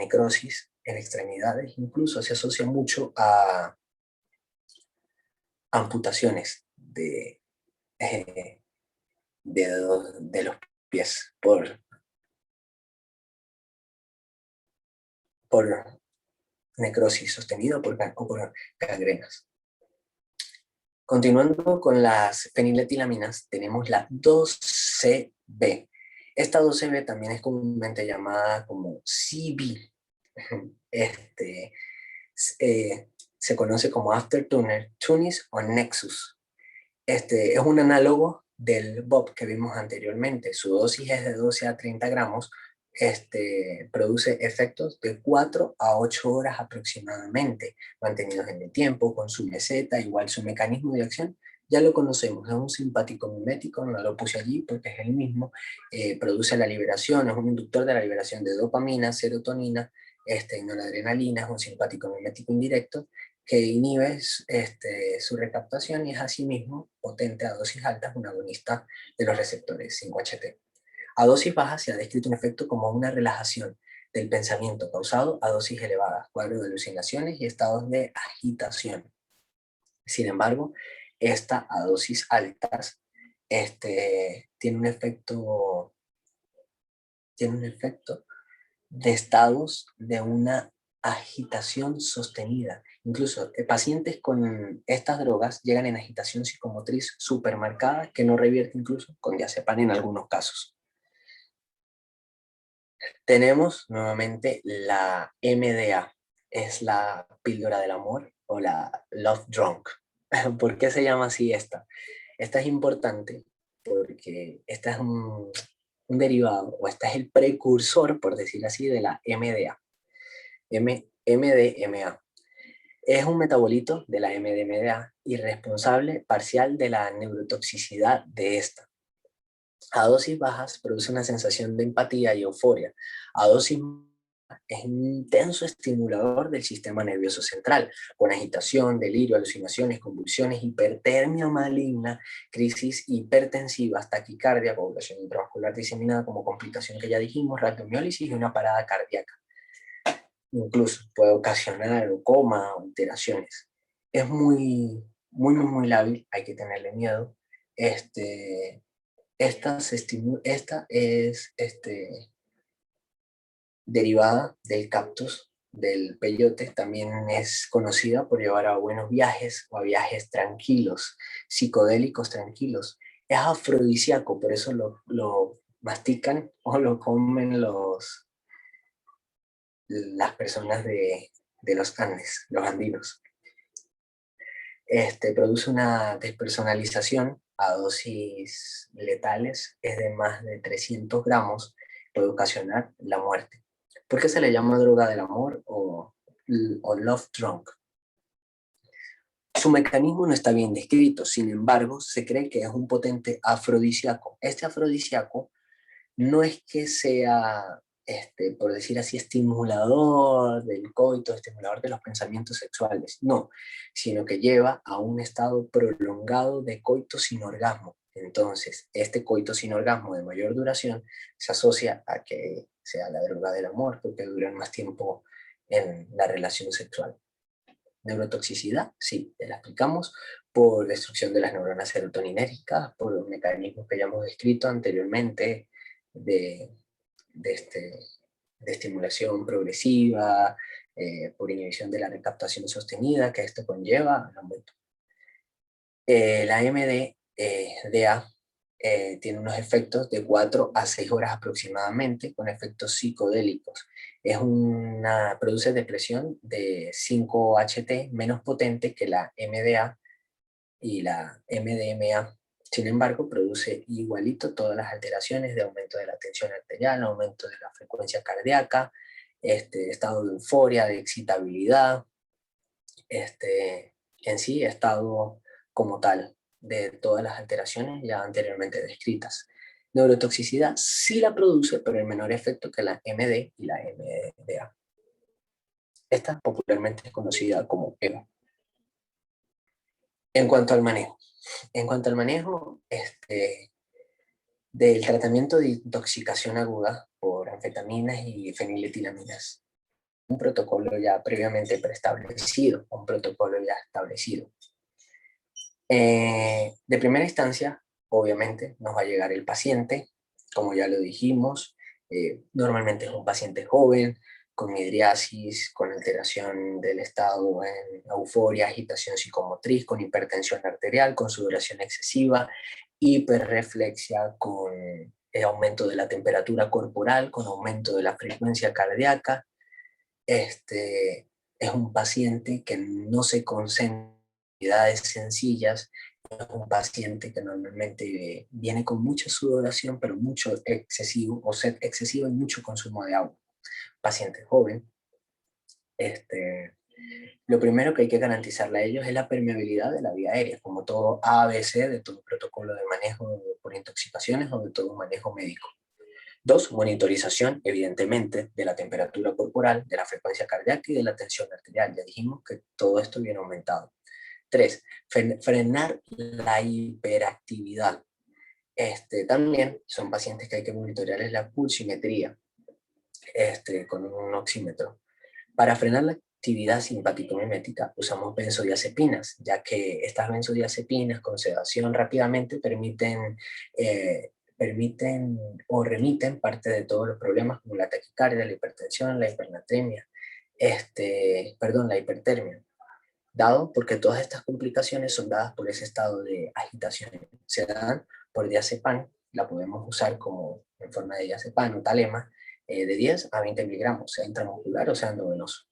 necrosis en extremidades, incluso se asocia mucho a amputaciones eh, de los pies por necrosis sostenida o por gangrenas. Continuando con las feniletilaminas, tenemos la 2CB. Esta 2CB también es comúnmente llamada como CB. Se conoce como Aftertuner, Tunis o Nexus. Es un análogo del BOP que vimos anteriormente. Su dosis es de 12 a 30 gramos. Produce efectos de 4 a 8 horas aproximadamente, mantenidos en el tiempo, con su meseta, igual su mecanismo de acción. Ya lo conocemos, es un simpático mimético, no lo puse allí porque es el mismo. Produce la liberación, es un inductor de la liberación de dopamina, serotonina, noradrenalina, es un simpático mimético indirecto que inhibe su recaptación y es asimismo potente a dosis altas, un agonista de los receptores 5-HT. A dosis bajas se ha descrito un efecto como una relajación del pensamiento causado a dosis elevadas, cuadro de alucinaciones y estados de agitación. Sin embargo, esta a dosis altas tiene un efecto de estados de una agitación sostenida. Incluso pacientes con estas drogas llegan en agitación psicomotriz supermarcada que no revierte incluso con diazepam en algunos casos. Tenemos nuevamente la MDA, es la píldora del amor o la Love Drunk. ¿Por qué se llama así esta? Esta es importante porque esta es un derivado, o esta es el precursor, por decirlo así, de la MDA. MDMA. Es un metabolito de la MDMA y responsable parcial de la neurotoxicidad de esta. A dosis bajas produce una sensación de empatía y euforia. A dosis es un intenso estimulador del sistema nervioso central, con agitación, delirio, alucinaciones, convulsiones, hipertermia maligna, crisis hipertensivas, taquicardia, coagulación intravascular diseminada como complicación que ya dijimos, rhabdomiólisis y una parada cardíaca. Incluso puede ocasionar coma o alteraciones. Es muy lábil, hay que tenerle miedo. Esta es derivada del cactus, del peyote, también es conocida por llevar a buenos viajes o a viajes tranquilos, psicodélicos tranquilos. Es afrodisíaco, por eso lo mastican o lo comen las personas de los Andes, los andinos. Produce una despersonalización a dosis letales, es de más de 300 gramos, puede ocasionar la muerte. ¿Por qué se le llama droga del amor o love drunk? Su mecanismo no está bien descrito, sin embargo, se cree que es un potente afrodisíaco. Este afrodisíaco no es que sea, por decir así, estimulador del coito, estimulador de los pensamientos sexuales, no, sino que lleva a un estado prolongado de coito sin orgasmo. Entonces, este coito sin orgasmo de mayor duración se asocia a que sea la droga del amor, porque duran más tiempo en la relación sexual. Neurotoxicidad, sí, te la explicamos, por destrucción de las neuronas serotoninérgicas, por los mecanismos que ya hemos descrito anteriormente, de, de, este, de estimulación progresiva, por inhibición de la recaptación sostenida que esto conlleva al aumento. La MDA tiene unos efectos de 4 a 6 horas aproximadamente, con efectos psicodélicos. Produce depresión de 5-HT menos potente que la MDA y la MDMA. Sin embargo, produce igualito todas las alteraciones de aumento de la tensión arterial, aumento de la frecuencia cardíaca, estado de euforia, de excitabilidad, en sí estado como tal de todas las alteraciones ya anteriormente descritas. Neurotoxicidad sí la produce, pero en menor efecto que la MD y la MDA. Esta popularmente es conocida como EVA. En cuanto al manejo, del tratamiento de intoxicación aguda por anfetaminas y feniletilaminas, un protocolo ya previamente preestablecido, un protocolo ya establecido. De primera instancia, obviamente, nos va a llegar el paciente, como ya lo dijimos, normalmente es un paciente joven, con midriasis, con alteración del estado en euforia, agitación psicomotriz, con hipertensión arterial, con sudoración excesiva, hiperreflexia, con aumento de la temperatura corporal, con aumento de la frecuencia cardíaca. Es un paciente que no se concentra en actividades sencillas, es un paciente que normalmente viene con mucha sudoración, pero mucho excesivo, o sed excesiva y mucho consumo de agua. Paciente joven, lo primero que hay que garantizarle a ellos es la permeabilidad de la vía aérea, como todo ABC de todo protocolo de manejo por intoxicaciones o de todo manejo médico. 2, monitorización, evidentemente, de la temperatura corporal, de la frecuencia cardíaca y de la tensión arterial. Ya dijimos que todo esto viene aumentado. 3, frenar la hiperactividad. También son pacientes que hay que monitorear la pulsimetría con un oxímetro. Para frenar actividad simpático-mimética usamos benzodiazepinas, ya que estas benzodiazepinas con sedación rápidamente permiten o remiten parte de todos los problemas como la taquicardia, la hipertensión, la hipernatremia, la hipertermia, dado porque todas estas complicaciones son dadas por ese estado de agitación. Se dan por diazepam, la podemos usar como en forma de diazepam o talema, de 10 a 20 miligramos, sea intramuscular o sea endovenoso.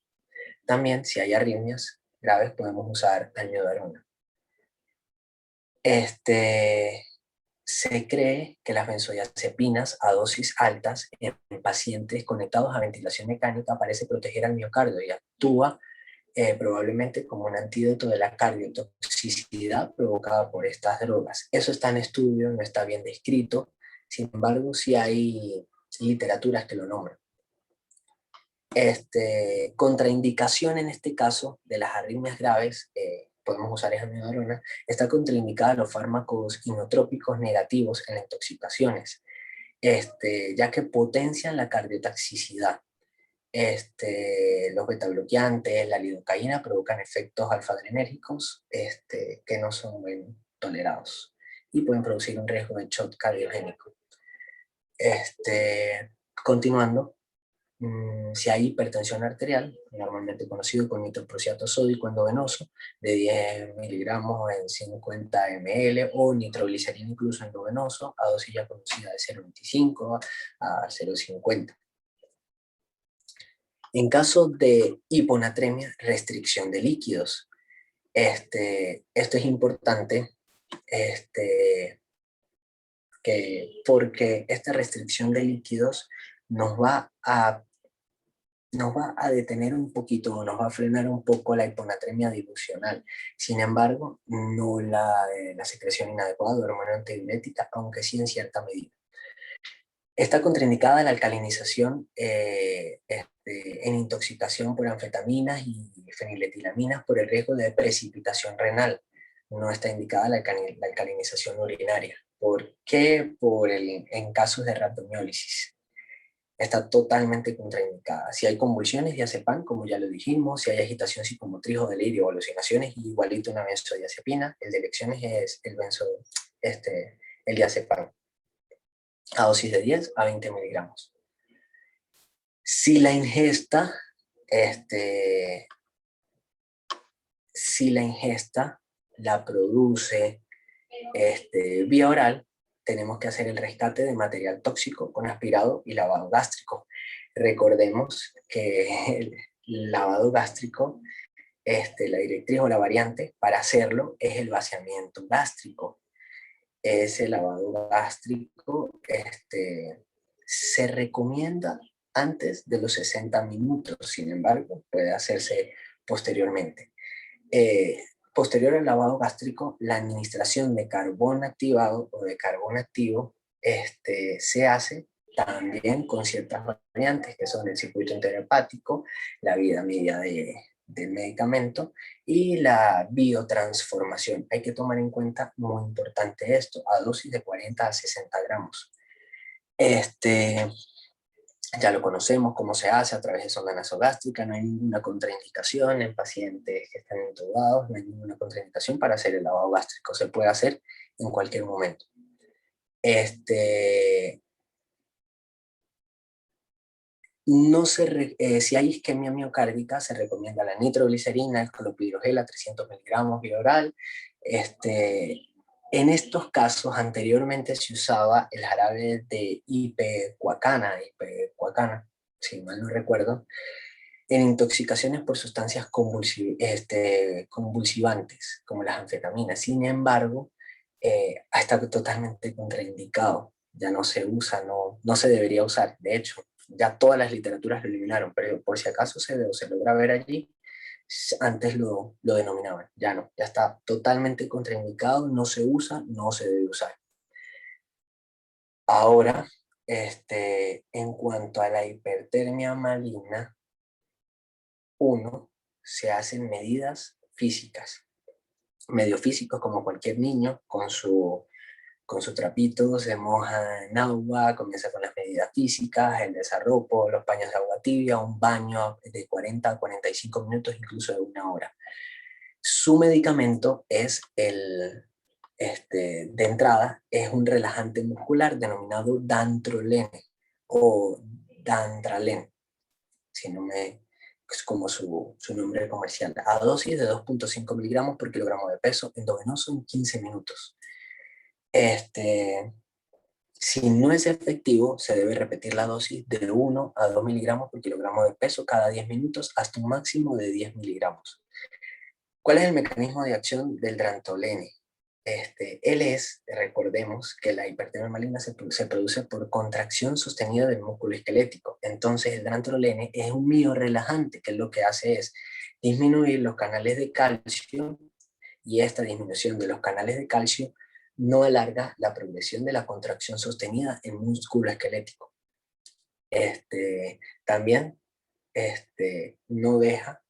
También, si hay arritmias graves, podemos usar amiodarona. Se cree que las benzodiazepinas a dosis altas en pacientes conectados a ventilación mecánica parece proteger al miocardio y actúa probablemente como un antídoto de la cardiotoxicidad provocada por estas drogas. Eso está en estudio, no está bien descrito, sin embargo, sí hay literaturas que lo nombran. Contraindicación en este caso de las arritmias graves, podemos usar esa amiodarona, está contraindicada los fármacos inotrópicos negativos en las intoxicaciones, ya que potencian la cardiotoxicidad. Los betabloqueantes, la lidocaína provocan efectos alfa-adrenérgicos que no son bien tolerados y pueden producir un riesgo de shock cardiogénico. Continuando, si hay hipertensión arterial, normalmente conocido como nitroprusiato sódico endovenoso, de 10 miligramos en 50 ml, o nitroglicerina incluso endovenoso, a dosis ya conocida de 0,25 a 0,50. En caso de hiponatremia, restricción de líquidos. Esto es importante porque esta restricción de líquidos nos va a detener un poquito, nos va a frenar un poco la hiponatremia dilucional. Sin embargo, no la secreción inadecuada de hormona antidiurética, aunque sí en cierta medida. Está contraindicada la alcalinización en intoxicación por anfetaminas y feniletilaminas por el riesgo de precipitación renal. No está indicada la alcalinización urinaria. ¿Por qué? En casos de rhabdomiólisis. Está totalmente contraindicada. Si hay convulsiones, diazepam, como ya lo dijimos. Si hay agitación psicomotriz o delirio o alucinaciones, igualito una benzodiazepina. El de elecciones es el diazepam, a dosis de 10 a 20 miligramos. Si la ingesta, la produce vía oral, tenemos que hacer el rescate de material tóxico con aspirado y lavado gástrico. Recordemos que el lavado gástrico, la directriz o la variante para hacerlo es el vaciamiento gástrico. Ese lavado gástrico se recomienda antes de los 60 minutos, sin embargo, puede hacerse posteriormente. Posterior al lavado gástrico, la administración de carbón activado o de carbón activo se hace también con ciertas variantes que son el circuito enterohepático, la vida media del medicamento y la biotransformación. Hay que tomar en cuenta, muy importante esto, a dosis de 40 a 60 gramos. Ya lo conocemos, cómo se hace a través de sonda nasogástrica, no hay ninguna contraindicación en pacientes que están intubados, no hay ninguna contraindicación para hacer el lavado gástrico, se puede hacer en cualquier momento. Si hay isquemia miocárdica, se recomienda la nitroglicerina, el clopidogrel a 300 miligramos vía oral. En estos casos, anteriormente se usaba el jarabe de ipecuacana, si mal no recuerdo, en intoxicaciones por sustancias convulsivantes, como las anfetaminas. Sin embargo, ha estado totalmente contraindicado. Ya no se usa, no se debería usar. De hecho, ya todas las literaturas lo eliminaron, pero por si acaso se logra ver allí, antes lo denominaban. Ya no, ya está totalmente contraindicado, no se usa, no se debe usar. Ahora, en cuanto a la hipertermia maligna, se hacen medidas físicas, medio físicos como cualquier niño, con su con su trapito, se moja en agua, comienza con las medidas físicas, el desarropo, los paños de agua tibia, un baño de 40 a 45 minutos, incluso de 1 hora. Su medicamento es de entrada, es un relajante muscular denominado dantrolene o dantralen, si no me, es como su nombre comercial, a dosis de 2,5 miligramos por kilogramo de peso endovenoso en 15 minutos. Si no es efectivo, se debe repetir la dosis de 1 a 2 miligramos por kilogramo de peso cada 10 minutos hasta un máximo de 10 miligramos. ¿Cuál es el mecanismo de acción del drantolene? Recordemos que la hipertermia maligna se produce por contracción sostenida del músculo esquelético. Entonces el drantolene es un miorrelajante, que lo que hace es disminuir los canales de calcio, y esta disminución de los canales de calcio no alarga la progresión de la contracción sostenida en músculo esquelético. También no deja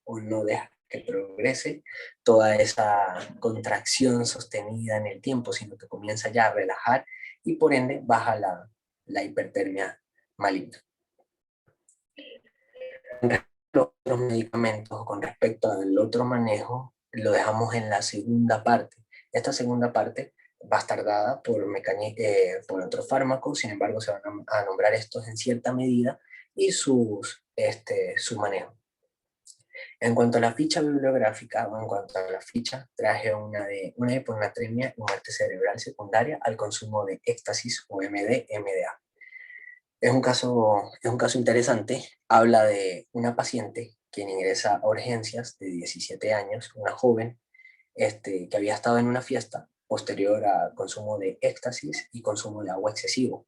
que progrese toda esa contracción sostenida en el tiempo, sino que comienza ya a relajar y por ende baja la hipertermia maligna. Con respecto a otros medicamentos, con respecto al otro manejo, lo dejamos en la segunda parte. Esta segunda parte va a estar dada por otros fármacos, sin embargo se van a nombrar estos en cierta medida y su manejo. En cuanto a la ficha bibliográfica, o en cuanto a la ficha, traje una hiponatremia y muerte cerebral secundaria al consumo de éxtasis o MD-MDA. Es un caso interesante. Habla de una paciente quien ingresa a urgencias de 17 años, una joven que había estado en una fiesta posterior al consumo de éxtasis y consumo de agua excesivo.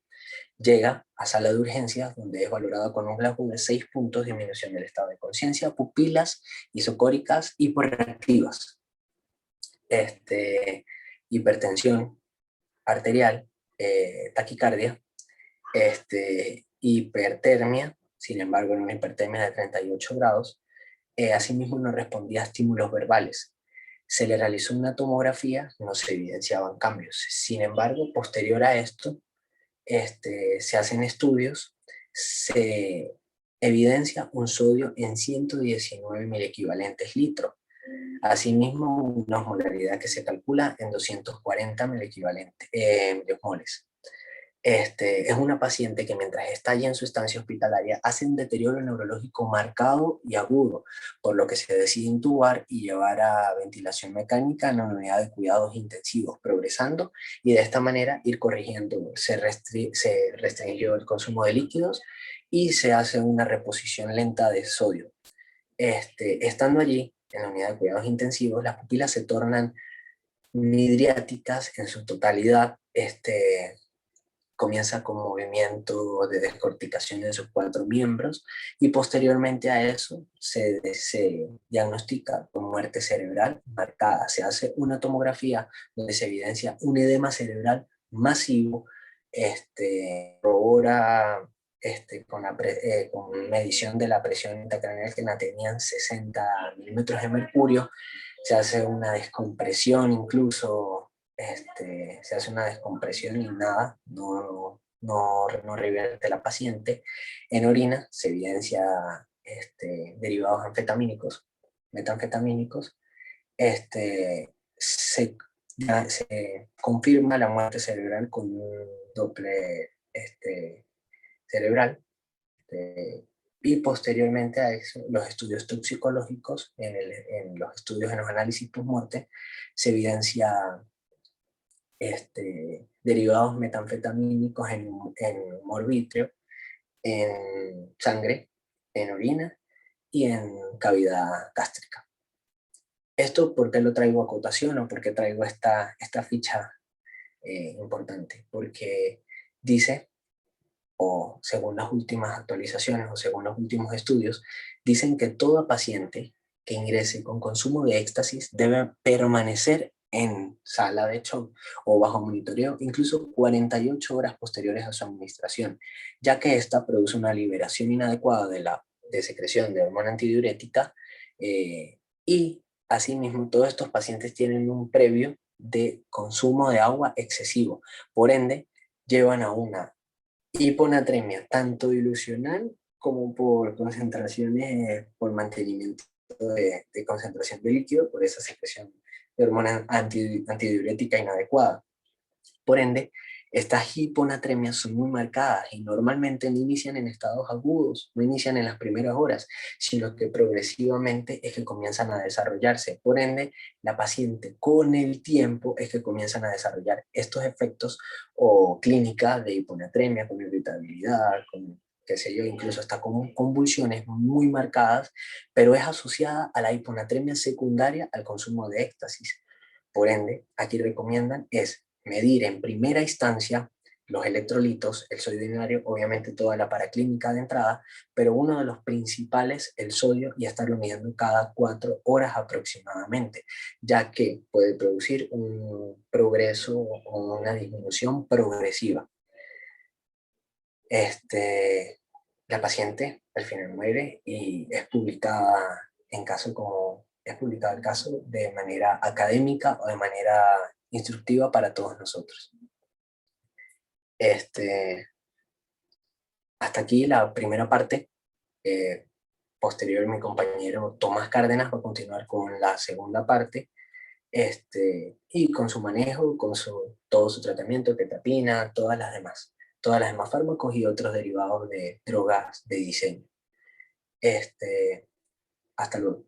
Llega a sala de urgencias, donde es valorada con un Glasgow de 6 puntos, disminución del estado de conciencia, pupilas isocóricas hiporreactivas, hipertensión arterial, taquicardia, hipertermia, sin embargo en una hipertermia de 38 grados, asimismo no respondía a estímulos verbales. Se le realizó una tomografía, no se evidenciaban cambios. Sin embargo, posterior a esto, se hacen estudios, se evidencia un sodio en 119 milequivalentes litro. Asimismo, una osmolaridad que se calcula en 240 milequivalentes moles. Es una paciente que mientras está allí en su estancia hospitalaria hace un deterioro neurológico marcado y agudo, por lo que se decide intubar y llevar a ventilación mecánica en la unidad de cuidados intensivos, progresando y de esta manera ir corrigiendo. Se restringió el consumo de líquidos y se hace una reposición lenta de sodio. Estando allí en la unidad de cuidados intensivos, las pupilas se tornan midriáticas en su totalidad. Comienza con movimiento de descorticación de sus 4 miembros y posteriormente a eso se diagnostica con muerte cerebral marcada. Se hace una tomografía donde se evidencia un edema cerebral masivo, corrobora con medición de la presión intracraneal que la tenían 60 milímetros de mercurio. Se hace una descompresión incluso, se hace una descompresión y nada, no revierte la paciente. En orina se evidencia derivados anfetamínicos, metanfetamínicos. Se confirma la muerte cerebral con un Doppler cerebral. Y posteriormente a eso, los estudios toxicológicos, en los estudios en los análisis post-muerte, se evidencia derivados metanfetamínicos en humor vítreo, en sangre, en orina y en cavidad gástrica. ¿Esto por qué lo traigo a cotación o por qué traigo esta ficha importante? Porque dice, o según las últimas actualizaciones o según los últimos estudios, dicen que toda paciente que ingrese con consumo de éxtasis debe permanecer en sala de shock o bajo monitoreo incluso 48 horas posteriores a su administración, ya que esta produce una liberación inadecuada de secreción de hormona antidiurética, y asimismo todos estos pacientes tienen un previo de consumo de agua excesivo. Por ende, llevan a una hiponatremia, tanto dilucional como por concentraciones, por mantenimiento de concentración de líquido, por esa secreción de hormona antidiurética inadecuada. Por ende, estas hiponatremias son muy marcadas y normalmente no inician en estados agudos, no inician en las primeras horas, sino que progresivamente es que comienzan a desarrollarse. Por ende, la paciente con el tiempo es que comienzan a desarrollar estos efectos o clínicas de hiponatremia, con irritabilidad, con qué sé yo, incluso hasta con convulsiones muy marcadas, pero es asociada a la hiponatremia secundaria al consumo de éxtasis. Por ende, aquí recomiendan es medir en primera instancia los electrolitos, el sodio diario, obviamente toda la paraclínica de entrada, pero uno de los principales, el sodio, y estarlo midiendo cada 4 horas aproximadamente, ya que puede producir un progreso o una disminución progresiva. Este, la paciente al final muere y es publicada en caso como es publicado el caso de manera académica o de manera instructiva para todos nosotros. Este, hasta aquí la primera parte. Eh, Posterior, mi compañero Tomás Cárdenas va a continuar con la segunda parte, y con su manejo, con todo su tratamiento, ketapina, todas las demás fármacos y otros derivados de drogas de diseño. Hasta luego.